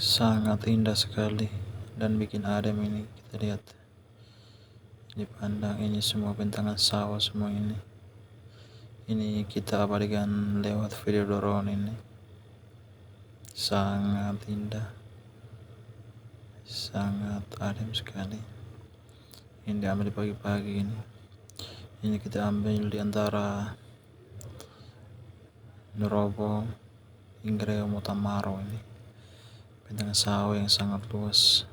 Sangat indah sekali dan bikin adem. Ini kita lihat, dipandang ini semua bentangan sawah semua. Ini kita abadikan lewat video drone. Ini sangat indah, sangat adem sekali. Ini diambil di pagi-pagi. Ini kita ambil di antara Nerobo hingga Motamaro. Ini bentangan sawah yang sangat luas,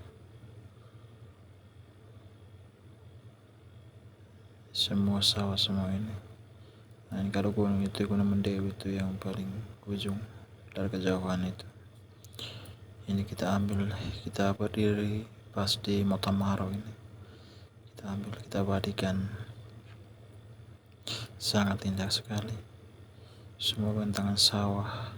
semua sawah semua ini. Nah, ini kalau gunung itu Gunung Mendewi itu yang paling ujung dari kejauhan itu. Ini kita ambil, kita berdiri pas di Motamaro. Ini kita ambil, kita abadikan. Sangat indah sekali, semua bentangan sawah